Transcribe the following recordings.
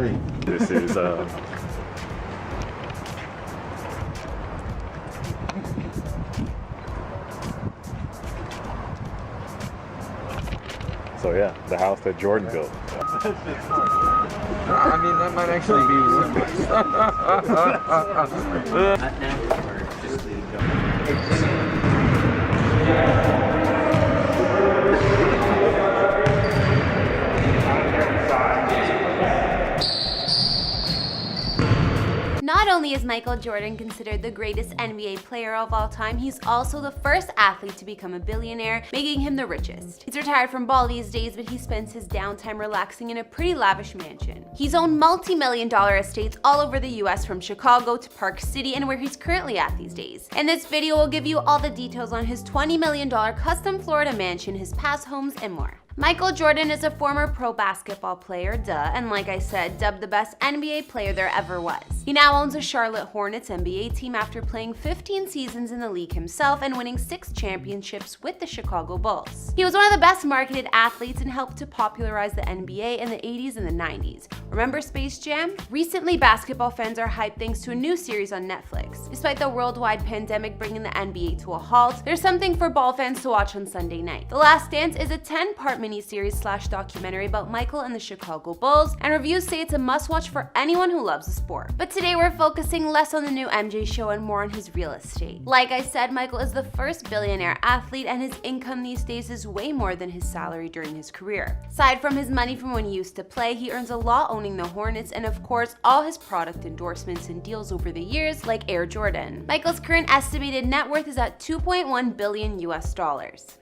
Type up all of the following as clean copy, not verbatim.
Hey. This is so yeah, the house that Jordan built. I mean, that might actually be worth Not now, or just leave it go. Not only is Michael Jordan considered the greatest NBA player of all time, he's also the first athlete to become a billionaire, making him the richest. He's retired from ball these days, but he spends his downtime relaxing in a pretty lavish mansion. He's owned multi-million-dollar estates all over the US, from Chicago to Park City and where he's currently at these days. In this video, we'll give you all the details on his $20 million custom Florida mansion, his past homes, and more. Michael Jordan is a former pro basketball player, and like I said, dubbed the best NBA player there ever was. He now owns a Charlotte Hornets NBA team after playing 15 seasons in the league himself and winning 6 championships with the Chicago Bulls. He was one of the best marketed athletes and helped to popularize the NBA in the 80s and the 90s. Remember Space Jam? Recently, basketball fans are hyped thanks to a new series on Netflix. Despite the worldwide pandemic bringing the NBA to a halt, there's something for ball fans to watch on Sunday night. The Last Dance is a 10-part miniseries/documentary about Michael and the Chicago Bulls, and reviews say it's a must-watch for anyone who loves the sport. But today we're focusing less on the new MJ show and more on his real estate. Like I said, Michael is the first billionaire athlete, and his income these days is way more than his salary during his career. Aside from his money from when he used to play, he earns a lot owning the Hornets and of course all his product endorsements and deals over the years like Air Jordan. Michael's current estimated net worth is at $2.1 billion US.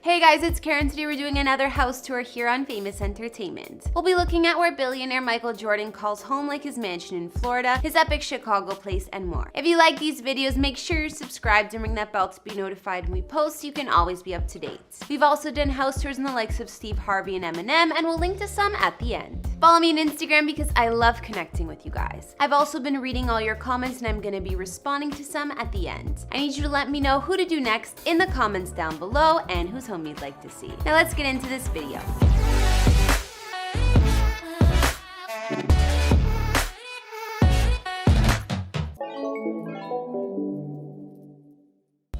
Hey guys, it's Karen. Today we're doing another house tour here on Famous Entertainment. We'll be looking at where billionaire Michael Jordan calls home, like his mansion in Florida, his epic Chicago place, and more. If you like these videos, make sure you're subscribed and ring that bell to be notified when we post so you can always be up to date. We've also done house tours in the likes of Steve Harvey and Eminem, and we'll link to some at the end. Follow me on Instagram because I love connecting with you guys. I've also been reading all your comments and I'm going to be responding to some at the end. I need you to let me know who to do next in the comments down below and whose home you'd like to see. Now let's get into this video.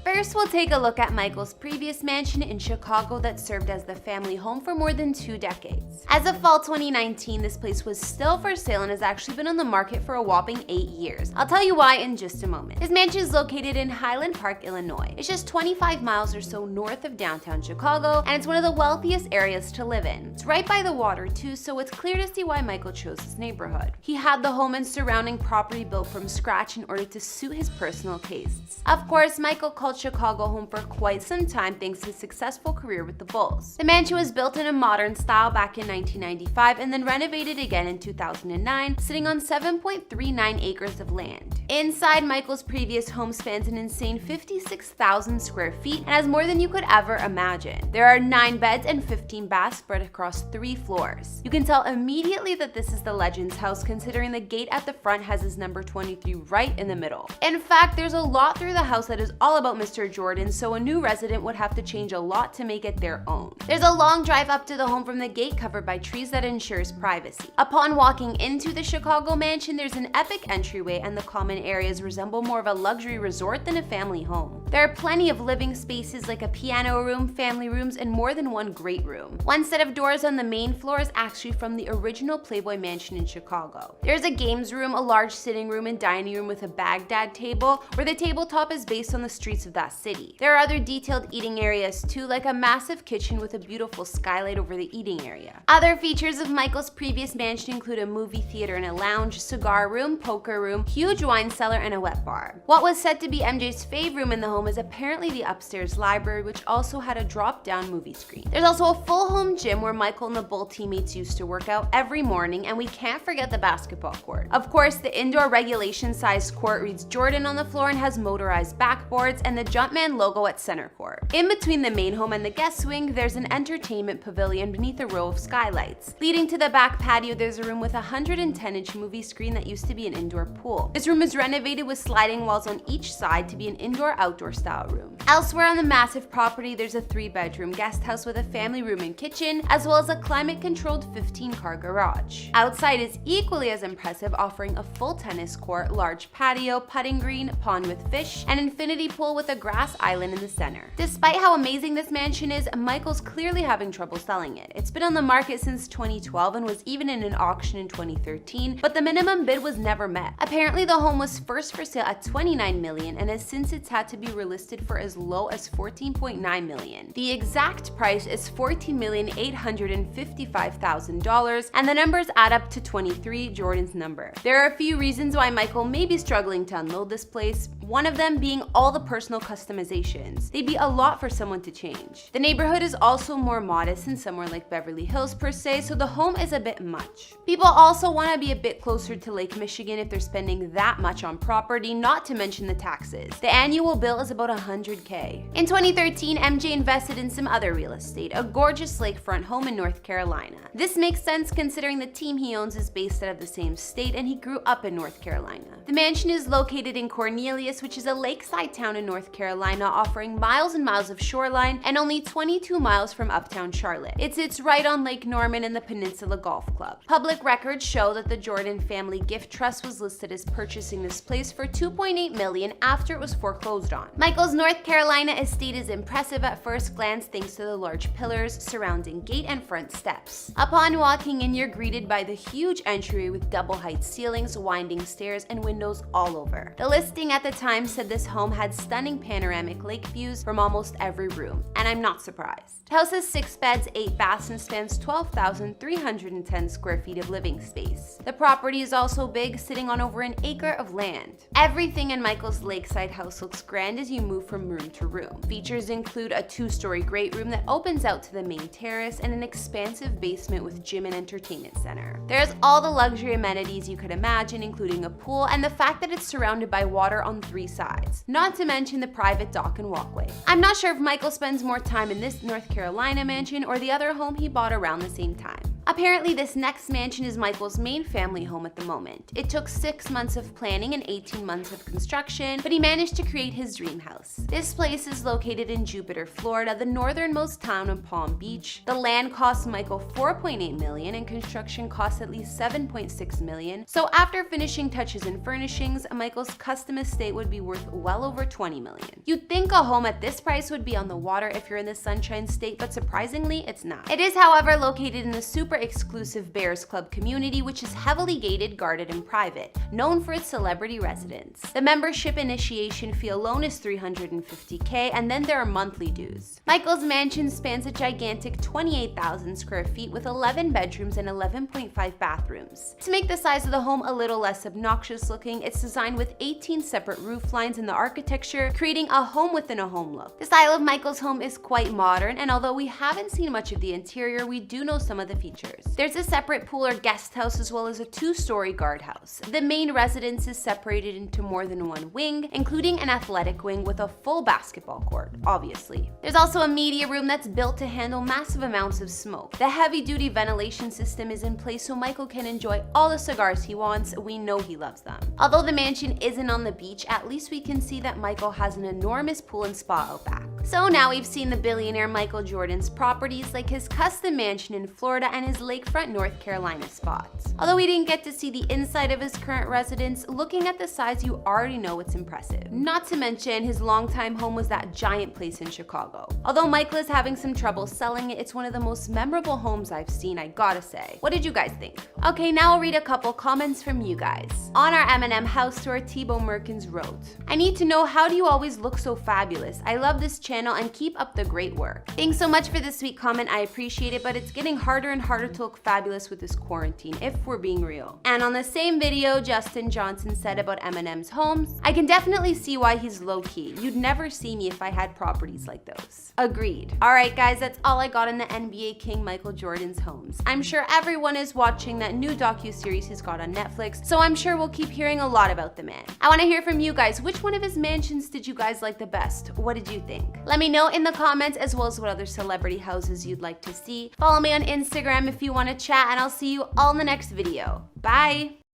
First, we'll take a look at Michael's previous mansion in Chicago that served as the family home for more than 2 decades. As of fall 2019, this place was still for sale and has actually been on the market for a whopping 8 years. I'll tell you why in just a moment. His mansion is located in Highland Park, Illinois. It's just 25 miles or so north of downtown Chicago, and it's one of the wealthiest areas to live in. It's right by the water too, so it's clear to see why Michael chose this neighborhood. He had the home and surrounding property built from scratch in order to suit his personal tastes. Of course, Michael called Chicago home for quite some time thanks to his successful career with the Bulls. The mansion was built in a modern style back in 1995 and then renovated again in 2009, sitting on 7.39 acres of land. Inside, Michael's previous home spans an insane 56,000 square feet and has more than you could ever imagine. There are 9 beds and 15 baths spread across 3 floors. You can tell immediately that this is the Legends house, considering the gate at the front has his number 23 right in the middle. In fact, there's a lot through the house that is all about Mr. Jordan, so a new resident would have to change a lot to make it their own. There's a long drive up to the home from the gate covered by trees that ensures privacy. Upon walking into the Chicago mansion, there's an epic entryway and the common areas resemble more of a luxury resort than a family home. There are plenty of living spaces like a piano room, family rooms, and more than one great room. One set of doors on the main floor is actually from the original Playboy Mansion in Chicago. There's a games room, a large sitting room and dining room with a Baghdad table, where the tabletop is based on the streets of that city. There are other detailed eating areas too, like a massive kitchen with a beautiful skylight over the eating area. Other features of Michael's previous mansion include a movie theater and a lounge, cigar room, poker room, huge wine cellar, and a wet bar. What was said to be MJ's fave room in the home is apparently the upstairs library, which also had a drop-down movie screen. There's also a full home gym where Michael and the Bull teammates used to work out every morning, and we can't forget the basketball court. Of course, the indoor regulation-sized court reads Jordan on the floor and has motorized backboards and the Jumpman logo at center court. In between the main home and the guest wing, there's an entertainment pavilion beneath a row of skylights. Leading to the back patio, there's a room with a 110-inch movie screen that used to be an indoor pool. This room is renovated with sliding walls on each side to be an indoor-outdoor outdoor style room. Elsewhere on the massive property, there's a 3-bedroom guest house with a family room and kitchen, as well as a climate-controlled 15-car garage. Outside is equally as impressive, offering a full tennis court, large patio, putting green, pond with fish, and infinity pool with a grass island in the center. Despite how amazing this mansion is, Michael's clearly having trouble selling it. It's been on the market since 2012 and was even in an auction in 2013, but the minimum bid was never met. Apparently, the home was first for sale at $29 million and has since it's had to be relisted for as low as $14.9 million. The exact price is $14,855,000, and the numbers add up to 23, Jordan's number. There are a few reasons why Michael may be struggling to unload this place, one of them being all the personal customizations. They'd be a lot for someone to change. The neighborhood is also more modest than somewhere like Beverly Hills per se, so the home is a bit much. People also want to be a bit closer to Lake Michigan if they're spending that much on property, not to mention the taxes. The annual bill is about $100K. In 2013, MJ invested in some other real estate, a gorgeous lakefront home in North Carolina. This makes sense considering the team he owns is based out of the same state and he grew up in North Carolina. The mansion is located in Cornelius, which is a lakeside town in North Carolina, offering miles and miles of shoreline and only 22 miles from uptown Charlotte. It sits right on Lake Norman and the Peninsula Golf Club. Public records show that the Jordan Family Gift Trust was listed as purchasing this place for $2.8 million after it was foreclosed on. Michael's North Carolina estate is impressive at first glance thanks to the large pillars surrounding gate and front steps. Upon walking in, you're greeted by the huge entry with double-height ceilings, winding stairs, and windows all over. The listing at the time said this home had stunning panoramic lake views from almost every room, and I'm not surprised. The house has 6 beds, 8 baths, and spans 12,310 square feet of living space. The property is also big, sitting on over an acre of land. Everything in Michael's lakeside house looks grand as you move from room to room. Features include a 2-story great room that opens out to the main terrace and an expansive basement with gym and entertainment center. There's all the luxury amenities you could imagine, including a pool and the fact that it's surrounded by water on 3 sides, not to mention the private dock and walkway. I'm not sure if Michael spends more time in this North Carolina mansion or the other home he bought around the same time. Apparently, this next mansion is Michael's main family home at the moment. It took 6 months of planning and 18 months of construction, but he managed to create his dream house. This place is located in Jupiter, Florida, the northernmost town of Palm Beach. The land cost Michael $4.8 million and construction costs at least $7.6 million. So after finishing touches and furnishings, Michael's custom estate would be worth well over $20 million. You'd think a home at this price would be on the water if you're in the Sunshine State, but surprisingly, it's not. It is, however, located in the super exclusive Bears Club community, which is heavily gated, guarded, and private, known for its celebrity residents. The membership initiation fee alone is $350K, and then there are monthly dues. Michael's mansion spans a gigantic 28,000 square feet with 11 bedrooms and 11.5 bathrooms. To make the size of the home a little less obnoxious looking, it's designed with 18 separate roof lines in the architecture, creating a home within a home look. The style of Michael's home is quite modern, and although we haven't seen much of the interior, we do know some of the features. There's a separate pool or guest house as well as a 2-story guardhouse. The main residence is separated into more than one wing, including an athletic wing with a full basketball court, obviously. There's also a media room that's built to handle massive amounts of smoke. The heavy-duty ventilation system is in place so Michael can enjoy all the cigars he wants. We know he loves them. Although the mansion isn't on the beach, at least we can see that Michael has an enormous pool and spa out back. So now we've seen the billionaire Michael Jordan's properties like his custom mansion in Florida and his lakefront North Carolina spots. Although we didn't get to see the inside of his current residence, looking at the size you already know it's impressive. Not to mention his longtime home was that giant place in Chicago. Although Michael is having some trouble selling it, it's one of the most memorable homes I've seen, I gotta say. What did you guys think? Okay, now I'll read a couple comments from you guys. On our M&M house tour, Thibaut Merkins wrote, "I need to know, how do you always look so fabulous? I love this channel and keep up the great work." Thanks so much for the sweet comment, I appreciate it, but it's getting harder and harder to look fabulous with this quarantine, if we're being real. And on the same video, Justin Johnson said about M&M's homes, "I can definitely see why he's low-key. You'd never see me if I had properties like those." Agreed. Alright guys, that's all I got on the NBA King Michael Jordan's homes. I'm sure everyone is watching that new docuseries he's got on Netflix, so I'm sure we'll keep hearing a lot about the man. I want to hear from you guys. Which one of his mansions did you guys like the best? What did you think? Let me know in the comments, as well as what other celebrity houses you'd like to see. Follow me on Instagram if you want to chat, and I'll see you all in the next video. Bye!